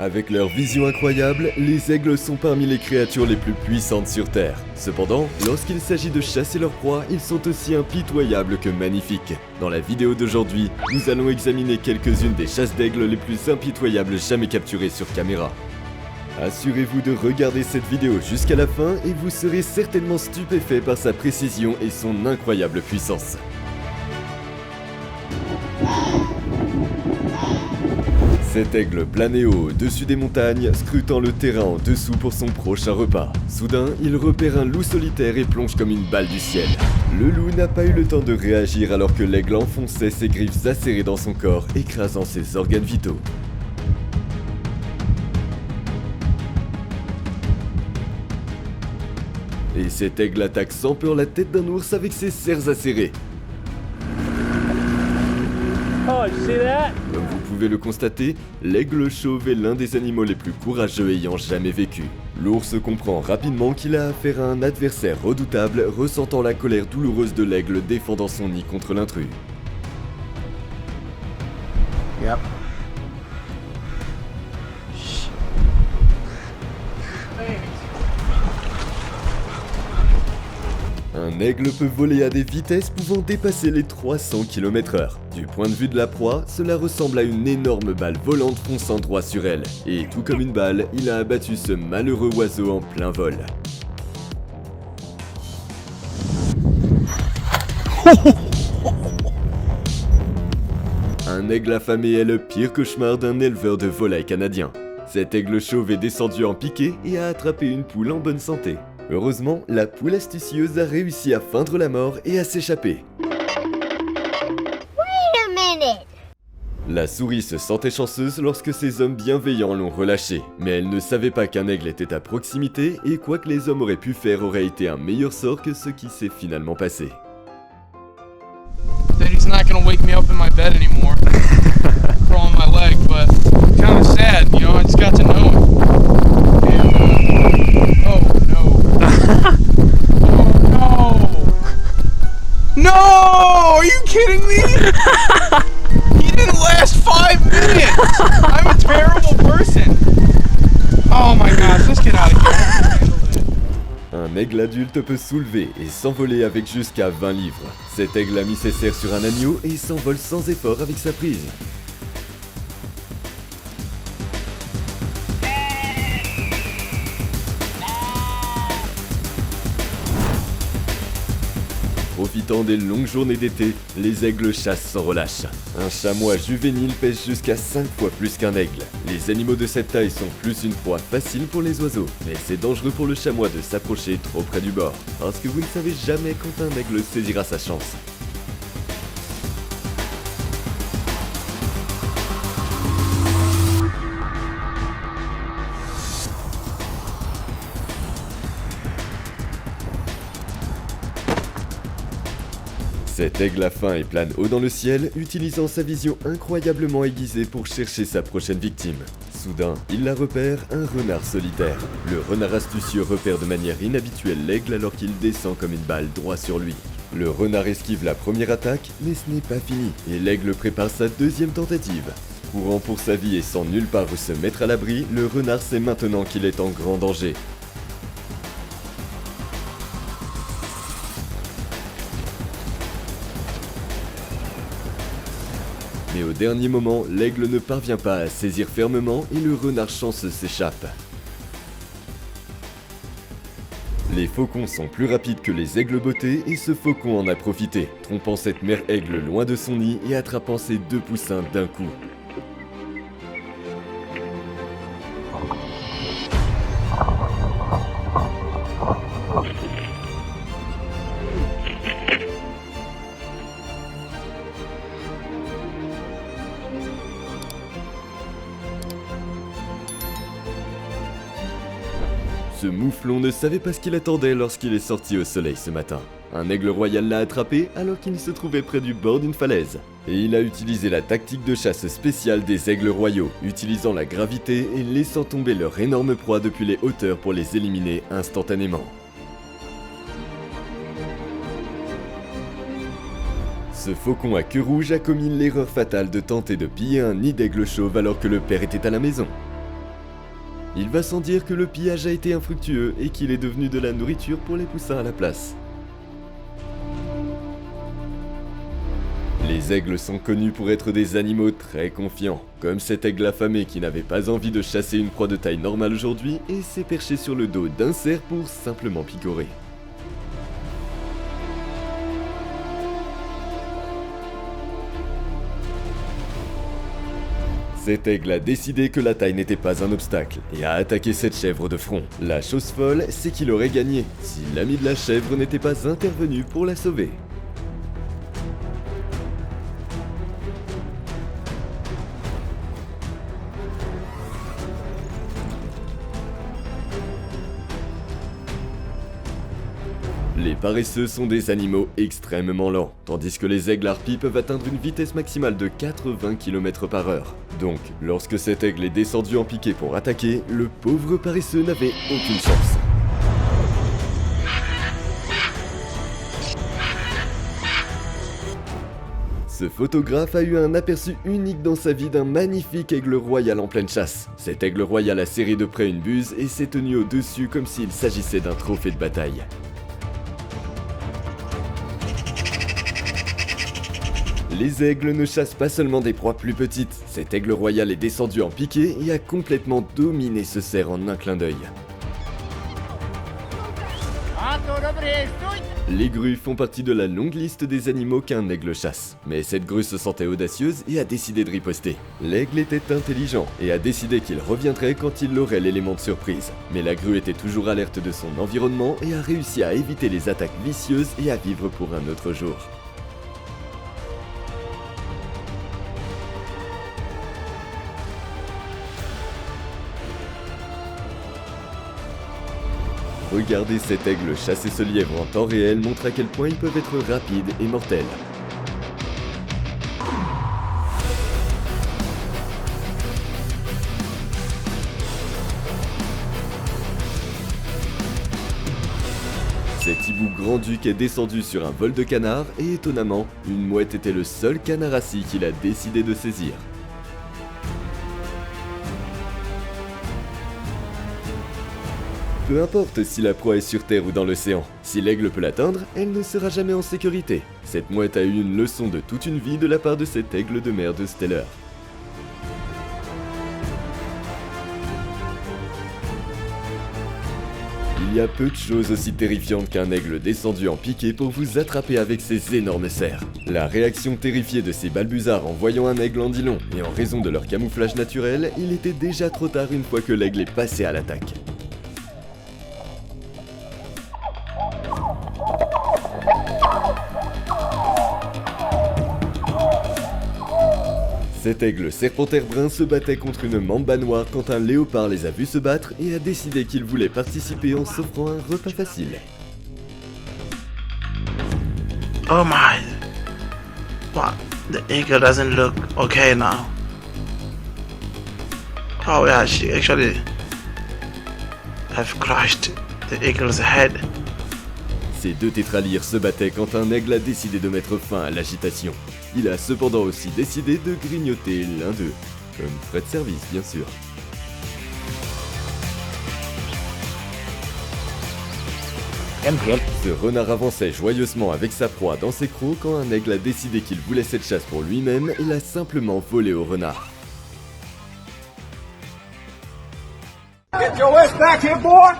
Avec leur vision incroyable, les aigles sont parmi les créatures les plus puissantes sur Terre. Cependant, lorsqu'il s'agit de chasser leur proie, ils sont aussi impitoyables que magnifiques. Dans la vidéo d'aujourd'hui, nous allons examiner quelques-unes des chasses d'aigles les plus impitoyables jamais capturées sur caméra. Assurez-vous de regarder cette vidéo jusqu'à la fin et vous serez certainement stupéfait par sa précision et son incroyable puissance. Cet aigle planait haut au-dessus des montagnes, scrutant le terrain en dessous pour son prochain repas. Soudain, il repère un loup solitaire et plonge comme une balle du ciel. Le loup n'a pas eu le temps de réagir alors que l'aigle enfonçait ses griffes acérées dans son corps, écrasant ses organes vitaux. Et cet aigle attaque sans peur la tête d'un ours avec ses serres acérées. Oh, you see that? Comme vous pouvez le constater, l'aigle chauve est l'un des animaux les plus courageux ayant jamais vécu. L'ours comprend rapidement qu'il a affaire à un adversaire redoutable, ressentant la colère douloureuse de l'aigle défendant son nid contre l'intrus. Yep. Un aigle peut voler à des vitesses pouvant dépasser les 300 km/h. Du point de vue de la proie, cela ressemble à une énorme balle volante fonçant droit sur elle. Et tout comme une balle, il a abattu ce malheureux oiseau en plein vol. Un aigle affamé est le pire cauchemar d'un éleveur de volailles canadien. Cet aigle chauve est descendu en piqué et a attrapé une poule en bonne santé. Heureusement, la poule astucieuse a réussi à feindre la mort et à s'échapper. La souris se sentait chanceuse lorsque ses hommes bienveillants l'ont relâchée, mais elle ne savait pas qu'un aigle était à proximité et quoi que les hommes auraient pu faire aurait été un meilleur sort que ce qui s'est finalement passé. He's not gonna wake me up in my bed anymore, crawling my leg, but kind of sad, you know. I just got to know him. And, oh no! Oh no! No! Are you kidding me? He didn't last 5 minutes. I'm a terrible person. Oh my gosh! Let's get out of here. Un aigle adulte peut soulever et s'envoler avec jusqu'à 20 livres. Cet aigle a mis ses serres sur un agneau et s'envole sans effort avec sa prise. Profitant des longues journées d'été, les aigles chassent sans relâche. Un chamois juvénile pèse jusqu'à 5 fois plus qu'un aigle. Les animaux de cette taille sont plus une proie facile pour les oiseaux, mais c'est dangereux pour le chamois de s'approcher trop près du bord, parce que vous ne savez jamais quand un aigle saisira sa chance. Cet aigle a faim et plane haut dans le ciel, utilisant sa vision incroyablement aiguisée pour chercher sa prochaine victime. Soudain, il la repère, un renard solitaire. Le renard astucieux repère de manière inhabituelle l'aigle alors qu'il descend comme une balle droit sur lui. Le renard esquive la première attaque, mais ce n'est pas fini, et l'aigle prépare sa deuxième tentative. Courant pour sa vie et sans nulle part où se mettre à l'abri, le renard sait maintenant qu'il est en grand danger. Mais au dernier moment, l'aigle ne parvient pas à saisir fermement et le renard chanceux s'échappe. Les faucons sont plus rapides que les aigles bottés et ce faucon en a profité, trompant cette mère aigle loin de son nid et attrapant ses 2 poussins d'un coup. Ce mouflon ne savait pas ce qu'il attendait lorsqu'il est sorti au soleil ce matin. Un aigle royal l'a attrapé alors qu'il se trouvait près du bord d'une falaise. Et il a utilisé la tactique de chasse spéciale des aigles royaux, utilisant la gravité et laissant tomber leur énorme proie depuis les hauteurs pour les éliminer instantanément. Ce faucon à queue rouge a commis l'erreur fatale de tenter de piller un nid d'aigle chauve alors que le père était à la maison. Il va sans dire que le pillage a été infructueux et qu'il est devenu de la nourriture pour les poussins à la place. Les aigles sont connus pour être des animaux très confiants, comme cet aigle affamé qui n'avait pas envie de chasser une proie de taille normale aujourd'hui et s'est perché sur le dos d'un cerf pour simplement picorer. Cet aigle a décidé que la taille n'était pas un obstacle et a attaqué cette chèvre de front. La chose folle, c'est qu'il aurait gagné si l'ami de la chèvre n'était pas intervenu pour la sauver. Les paresseux sont des animaux extrêmement lents, tandis que les aigles harpies peuvent atteindre une vitesse maximale de 80 km/h. Donc, lorsque cet aigle est descendu en piqué pour attaquer, le pauvre paresseux n'avait aucune chance. Ce photographe a eu un aperçu unique dans sa vie d'un magnifique aigle royal en pleine chasse. Cet aigle royal a serré de près une buse et s'est tenu au-dessus comme s'il s'agissait d'un trophée de bataille. Les aigles ne chassent pas seulement des proies plus petites, cet aigle royal est descendu en piqué et a complètement dominé ce cerf en un clin d'œil. Les grues font partie de la longue liste des animaux qu'un aigle chasse, mais cette grue se sentait audacieuse et a décidé de riposter. L'aigle était intelligent et a décidé qu'il reviendrait quand il aurait l'élément de surprise. Mais la grue était toujours alerte de son environnement et a réussi à éviter les attaques vicieuses et à vivre pour un autre jour. Regarder cet aigle chasser ce lièvre en temps réel montre à quel point ils peuvent être rapides et mortels. Cet hibou grand-duc est descendu sur un vol de canard et étonnamment, une mouette était le seul canard assis qu'il a décidé de saisir. Peu importe si la proie est sur terre ou dans l'océan, si l'aigle peut l'atteindre, elle ne sera jamais en sécurité. Cette mouette a eu une leçon de toute une vie de la part de cet aigle de mer de Steller. Il y a peu de choses aussi terrifiantes qu'un aigle descendu en piqué pour vous attraper avec ses énormes serres. La réaction terrifiée de ces balbuzards en voyant un aigle en dit long, et en raison de leur camouflage naturel, il était déjà trop tard une fois que l'aigle est passé à l'attaque. Cet aigle serpentaire brun se battait contre une mamba noire quand un léopard les a vus se battre et a décidé qu'il voulait participer en s'offrant un repas facile. Oh my. What? The eagle doesn't look okay now. Oh yeah, she actually have crushed the eagle's head. Ces deux tétralyres se battaient quand un aigle a décidé de mettre fin à l'agitation. Il a cependant aussi décidé de grignoter l'un d'eux, comme frais de service bien sûr. Ce renard avançait joyeusement avec sa proie dans ses crocs quand un aigle a décidé qu'il voulait cette chasse pour lui-même et l'a simplement volé au renard. Get your ass back here, boy!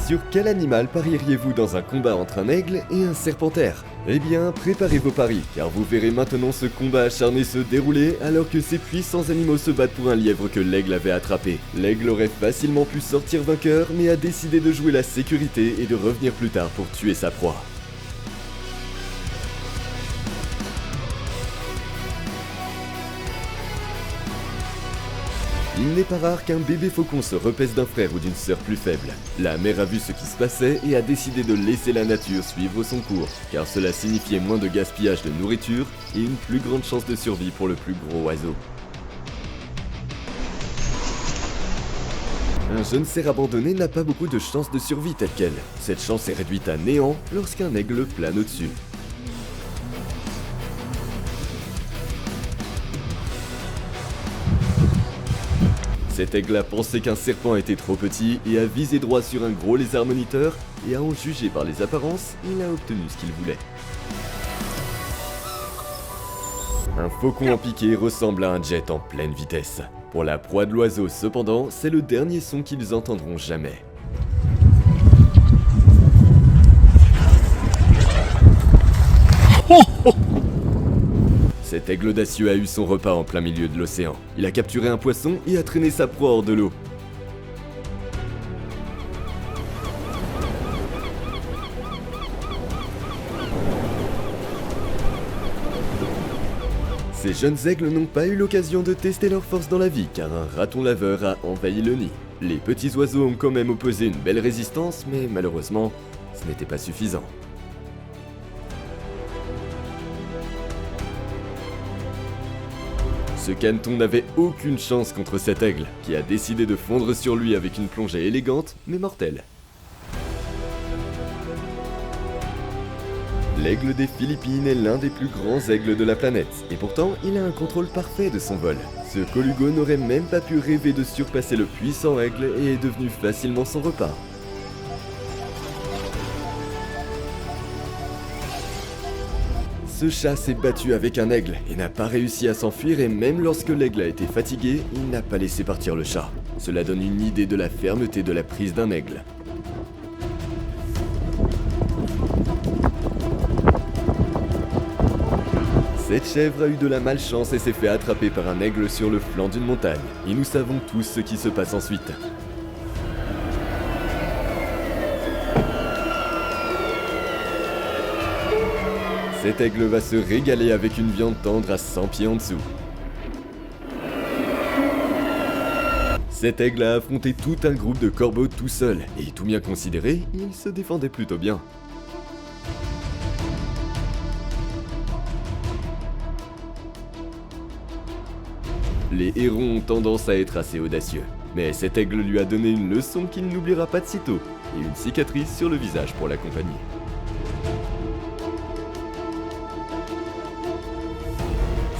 Sur quel animal parieriez-vous dans un combat entre un aigle et un serpentaire? Eh bien, préparez vos paris, car vous verrez maintenant ce combat acharné se dérouler alors que ces puissants animaux se battent pour un lièvre que l'aigle avait attrapé. L'aigle aurait facilement pu sortir vainqueur, mais a décidé de jouer la sécurité et de revenir plus tard pour tuer sa proie. Il n'est pas rare qu'un bébé faucon se repaisse d'un frère ou d'une sœur plus faible. La mère a vu ce qui se passait et a décidé de laisser la nature suivre son cours, car cela signifiait moins de gaspillage de nourriture et une plus grande chance de survie pour le plus gros oiseau. Un jeune cerf abandonné n'a pas beaucoup de chances de survie telle quelle. Cette chance est réduite à néant lorsqu'un aigle plane au-dessus. Cet aigle a pensé qu'un serpent était trop petit et a visé droit sur un gros lézard moniteur, et à en juger par les apparences, il a obtenu ce qu'il voulait. Un faucon en piqué ressemble à un jet en pleine vitesse. Pour la proie de l'oiseau, cependant, c'est le dernier son qu'ils entendront jamais. Cet aigle audacieux a eu son repas en plein milieu de l'océan. Il a capturé un poisson et a traîné sa proie hors de l'eau. Ces jeunes aigles n'ont pas eu l'occasion de tester leur force dans la vie car un raton laveur a envahi le nid. Les petits oiseaux ont quand même opposé une belle résistance, mais malheureusement, ce n'était pas suffisant. Ce caneton n'avait aucune chance contre cet aigle, qui a décidé de fondre sur lui avec une plongée élégante, mais mortelle. L'aigle des Philippines est l'un des plus grands aigles de la planète, et pourtant il a un contrôle parfait de son vol. Ce colugo n'aurait même pas pu rêver de surpasser le puissant aigle et est devenu facilement son repas. Ce chat s'est battu avec un aigle et n'a pas réussi à s'enfuir, et même lorsque l'aigle a été fatigué, il n'a pas laissé partir le chat. Cela donne une idée de la fermeté de la prise d'un aigle. Cette chèvre a eu de la malchance et s'est fait attraper par un aigle sur le flanc d'une montagne. Et nous savons tous ce qui se passe ensuite. Cet aigle va se régaler avec une viande tendre à 100 pieds en dessous. Cet aigle a affronté tout un groupe de corbeaux tout seul, et tout bien considéré, il se défendait plutôt bien. Les hérons ont tendance à être assez audacieux, mais cet aigle lui a donné une leçon qu'il n'oubliera pas de sitôt, et une cicatrice sur le visage pour l'accompagner.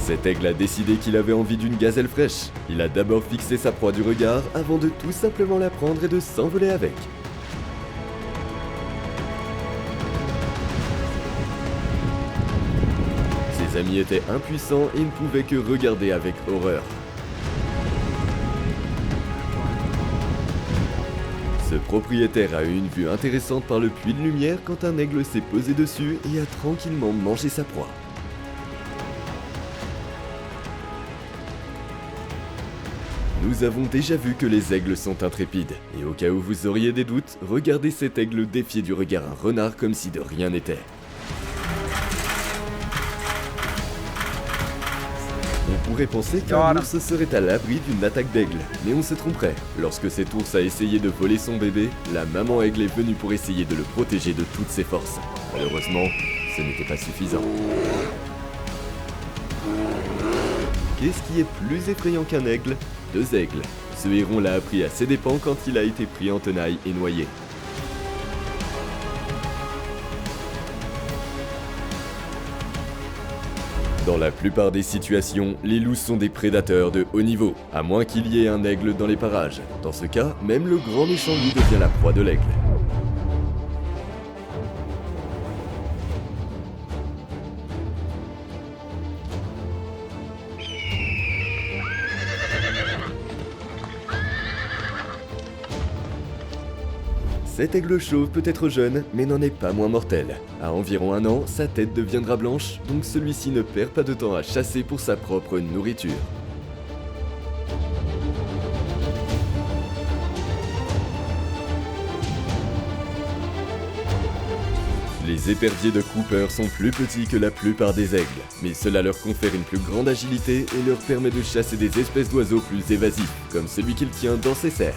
Cet aigle a décidé qu'il avait envie d'une gazelle fraîche. Il a d'abord fixé sa proie du regard avant de tout simplement la prendre et de s'envoler avec. Ses amis étaient impuissants et ne pouvaient que regarder avec horreur. Ce propriétaire a eu une vue intéressante par le puits de lumière quand un aigle s'est posé dessus et a tranquillement mangé sa proie. Nous avons déjà vu que les aigles sont intrépides, et au cas où vous auriez des doutes, regardez cet aigle défier du regard un renard comme si de rien n'était. On pourrait penser qu'un ours serait à l'abri d'une attaque d'aigle, mais on se tromperait. Lorsque cet ours a essayé de voler son bébé, la maman aigle est venue pour essayer de le protéger de toutes ses forces. Malheureusement, ce n'était pas suffisant. Qu'est-ce qui est plus effrayant qu'un aigle ? 2 aigles. Ce héron l'a appris à ses dépens quand il a été pris en tenaille et noyé. Dans la plupart des situations, les loups sont des prédateurs de haut niveau, à moins qu'il y ait un aigle dans les parages. Dans ce cas, même le grand méchant loup devient la proie de l'aigle. Cet aigle chauve peut être jeune, mais n'en est pas moins mortel. À environ 1 an, sa tête deviendra blanche, donc celui-ci ne perd pas de temps à chasser pour sa propre nourriture. Les éperviers de Cooper sont plus petits que la plupart des aigles, mais cela leur confère une plus grande agilité et leur permet de chasser des espèces d'oiseaux plus évasifs, comme celui qu'il tient dans ses serres.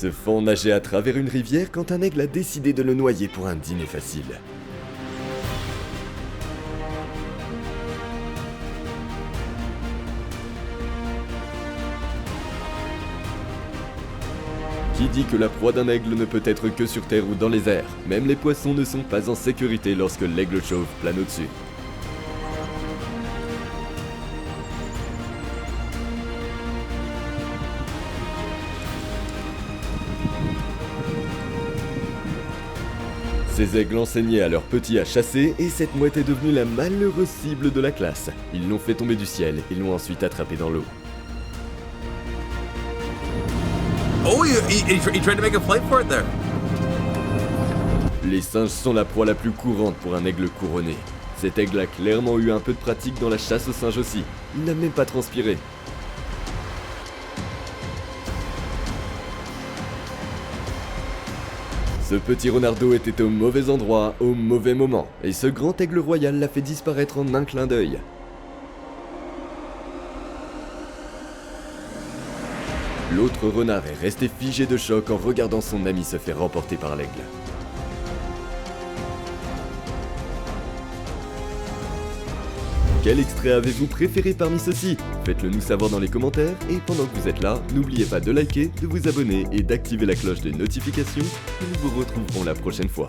Ce fan nageait à travers une rivière quand un aigle a décidé de le noyer pour un dîner facile. Qui dit que la proie d'un aigle ne peut être que sur terre ou dans les airs? Même les poissons ne sont pas en sécurité lorsque l'aigle chauve plane au-dessus. Ces aigles enseignaient à leurs petits à chasser et cette mouette est devenue la malheureuse cible de la classe. Ils l'ont fait tomber du ciel et l'ont ensuite attrapée dans l'eau. Oh, he tried to make a flight for it there. Les singes sont la proie la plus courante pour un aigle couronné. Cet aigle a clairement eu un peu de pratique dans la chasse aux singes aussi. Il n'a même pas transpiré. Ce petit renardeau était au mauvais endroit, au mauvais moment, et ce grand aigle royal l'a fait disparaître en un clin d'œil. L'autre renard est resté figé de choc en regardant son ami se faire remporter par l'aigle. Quel extrait avez-vous préféré parmi ceux-ci? Faites-le nous savoir dans les commentaires, et pendant que vous êtes là, n'oubliez pas de liker, de vous abonner et d'activer la cloche de notification, et nous vous retrouverons la prochaine fois.